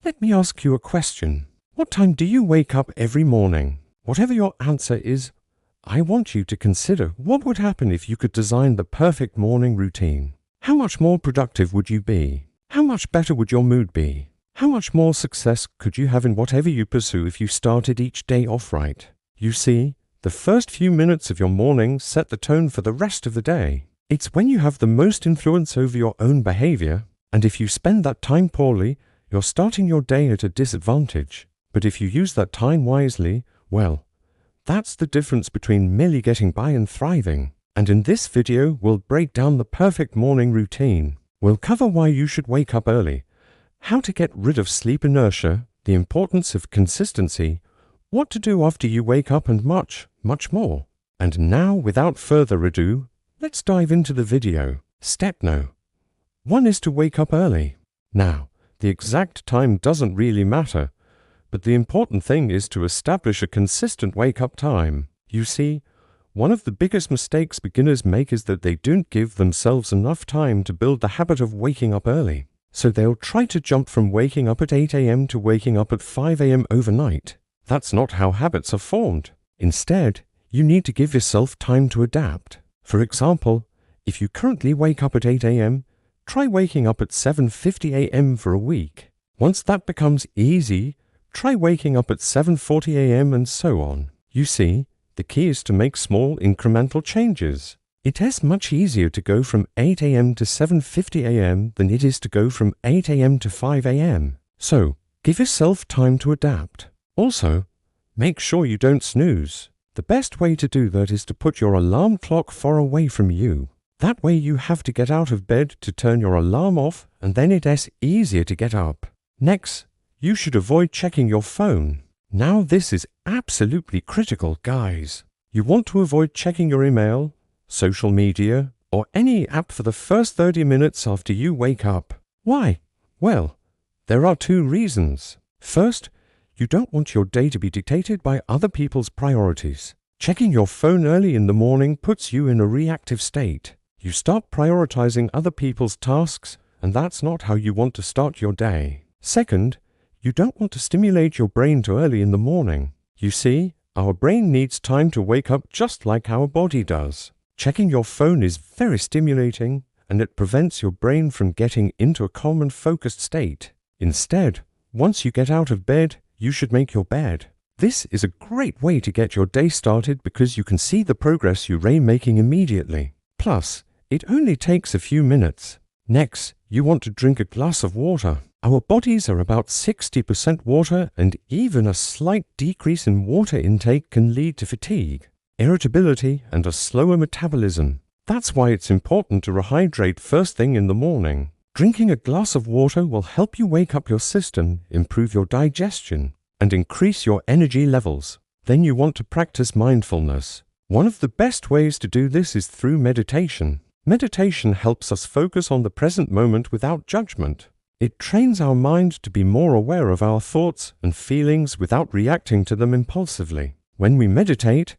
Let me ask you a question. What time do you wake up every morning? Whatever your answer is, I want you to consider what would happen if you could design the perfect morning routine. How much more productive would you be? How much better would your mood be? How much more success could you have in whatever you pursue if you started each day off right? You see, the first few minutes of your morning set the tone for the rest of the day. It's when you have the most influence over your own behavior, and if you spend that time poorly, you're starting your day at a disadvantage. But if you use that time wisely, well, that's the difference between merely getting by and thriving. And in this video, we'll break down the perfect morning routine. We'll cover why you should wake up early, how to get rid of sleep inertia, the importance of consistency, what to do after you wake up, and much, much more. And now, without further ado, let's dive into the video. Step No. 1 is to wake up early. Now, the exact time doesn't really matter, but the important thing is to establish a consistent wake-up time. You see, one of the biggest mistakes beginners make is that they don't give themselves enough time to build the habit of waking up early. So they'll try to jump from waking up at 8 a.m. to waking up at 5 a.m. overnight. That's not how habits are formed. Instead, you need to give yourself time to adapt. For example, if you currently wake up at 8 a.m., try waking up at 7:50 a.m. for a week. Once that becomes easy, try waking up at 7:40 a.m. and so on. You see, the key is to make small incremental changes. It is much easier to go from 8 a.m. to 7:50 a.m. than it is to go from 8 a.m. to 5 a.m. So, give yourself time to adapt. Also, make sure you don't snooze. The best way to do that is to put your alarm clock far away from you. That way you have to get out of bed to turn your alarm off, and then it is easier to get up. Next, you should avoid checking your phone. Now this is absolutely critical, guys. You want to avoid checking your email, social media, or any app for the first 30 minutes after you wake up. Why? Well, there are 2 reasons. First, you don't want your day to be dictated by other people's priorities. Checking your phone early in the morning puts you in a reactive state. You start prioritizing other people's tasks, and that's not how you want to start your day. Second, you don't want to stimulate your brain too early in the morning. You see, our brain needs time to wake up just like our body does. Checking your phone is very stimulating, and it prevents your brain from getting into a calm and focused state. Instead, once you get out of bed, you should make your bed. This is a great way to get your day started because you can see the progress you're making immediately. Plus, it only takes a few minutes. Next, you want to drink a glass of water. Our bodies are about 60% water, and even a slight decrease in water intake can lead to fatigue, irritability, and a slower metabolism. That's why it's important to rehydrate first thing in the morning. Drinking a glass of water will help you wake up your system, improve your digestion, and increase your energy levels. Then you want to practice mindfulness. One of the best ways to do this is through meditation. Meditation helps us focus on the present moment without judgment. It trains our mind to be more aware of our thoughts and feelings without reacting to them impulsively. When we meditate,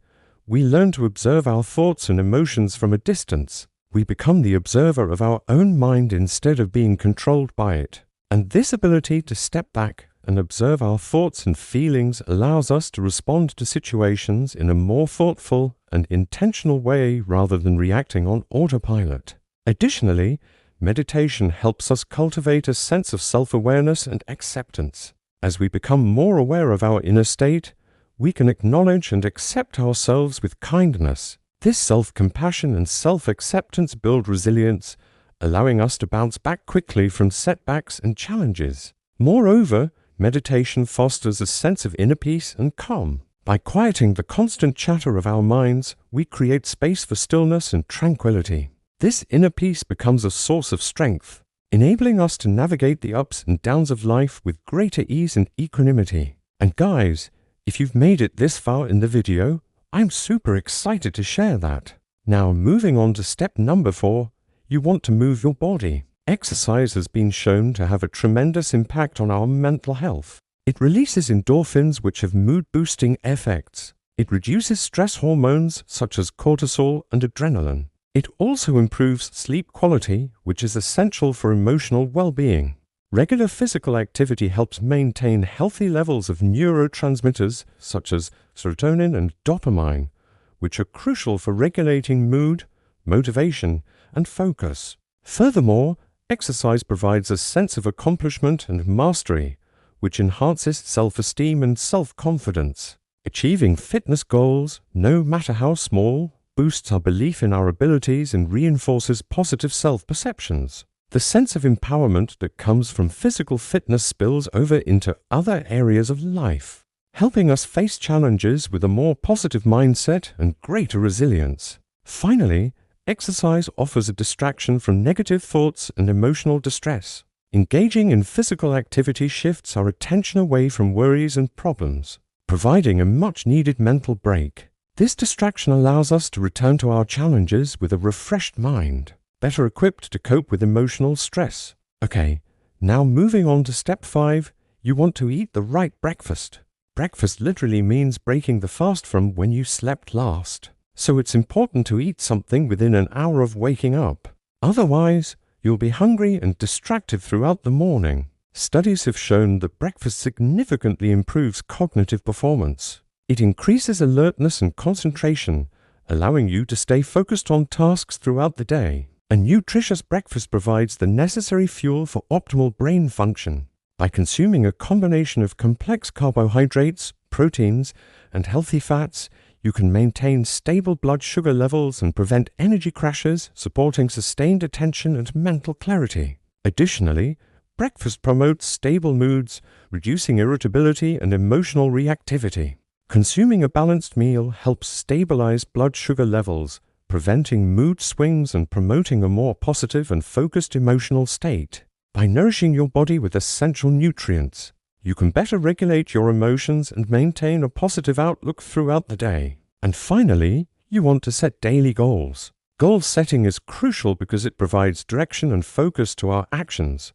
we learn to observe our thoughts and emotions from a distance. We become the observer of our own mind instead of being controlled by it. And this ability to step back and observe our thoughts and feelings allows us to respond to situations in a more thoughtful and intentional way rather than reacting on autopilot. Additionally, meditation helps us cultivate a sense of self-awareness and acceptance. As we become more aware of our inner state, we can acknowledge and accept ourselves with kindness. This self-compassion and self-acceptance build resilience, allowing us to bounce back quickly from setbacks and challenges. Moreover, meditation fosters a sense of inner peace and calm. By quieting the constant chatter of our minds, we create space for stillness and tranquility. This inner peace becomes a source of strength, enabling us to navigate the ups and downs of life with greater ease and equanimity. And guys, if you've made it this far in the video, I'm super excited to share that. Now, moving on to step number 4, you want to move your body. Exercise has been shown to have a tremendous impact on our mental health. It releases endorphins which have mood-boosting effects. It reduces stress hormones such as cortisol and adrenaline. It also improves sleep quality, which is essential for emotional well-being. Regular physical activity helps maintain healthy levels of neurotransmitters such as serotonin and dopamine, which are crucial for regulating mood, motivation, and focus. Furthermore, exercise provides a sense of accomplishment and mastery, which enhances self-esteem and self-confidence. Achieving fitness goals, no matter how small, boosts our belief in our abilities and reinforces positive self-perceptions. The sense of empowerment that comes from physical fitness spills over into other areas of life, helping us face challenges with a more positive mindset and greater resilience. Finally, exercise offers a distraction from negative thoughts and emotional distress. Engaging in physical activity shifts our attention away from worries and problems, providing a much-needed mental break. This distraction allows us to return to our challenges with a refreshed mind, better equipped to cope with emotional stress. Okay, now moving on to step 5, you want to eat the right breakfast. Breakfast literally means breaking the fast from when you slept last. So it's important to eat something within an hour of waking up. Otherwise, you'll be hungry and distracted throughout the morning. Studies have shown that breakfast significantly improves cognitive performance. It increases alertness and concentration, allowing you to stay focused on tasks throughout the day. A nutritious breakfast provides the necessary fuel for optimal brain function. By consuming a combination of complex carbohydrates, proteins, and healthy fats, you can maintain stable blood sugar levels and prevent energy crashes, supporting sustained attention and mental clarity. Additionally, breakfast promotes stable moods, reducing irritability and emotional reactivity. Consuming a balanced meal helps stabilize blood sugar levels, preventing mood swings and promoting a more positive and focused emotional state. By nourishing your body with essential nutrients, you can better regulate your emotions and maintain a positive outlook throughout the day. And finally, you want to set daily goals. Goal setting is crucial because it provides direction and focus to our actions.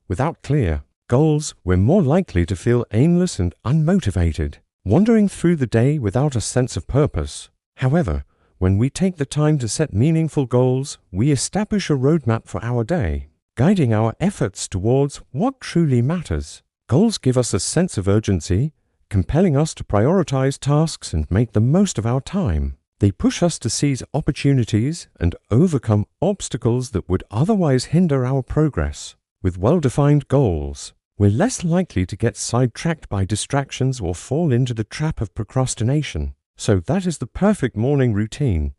Without clear goals, we're more likely to feel aimless and unmotivated, wandering through the day without a sense of purpose. However, when we take the time to set meaningful goals, we establish a roadmap for our day, guiding our efforts towards what truly matters. Goals give us a sense of urgency, compelling us to prioritize tasks and make the most of our time. They push us to seize opportunities and overcome obstacles that would otherwise hinder our progress. With well-defined goals, we're less likely to get sidetracked by distractions or fall into the trap of procrastination. So that is the perfect morning routine.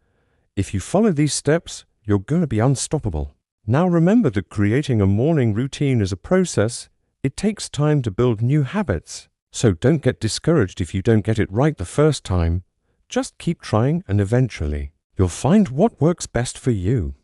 If you follow these steps, you're going to be unstoppable. Now remember that creating a morning routine is a process. It takes time to build new habits. So don't get discouraged if you don't get it right the first time. Just keep trying and eventually, you'll find what works best for you.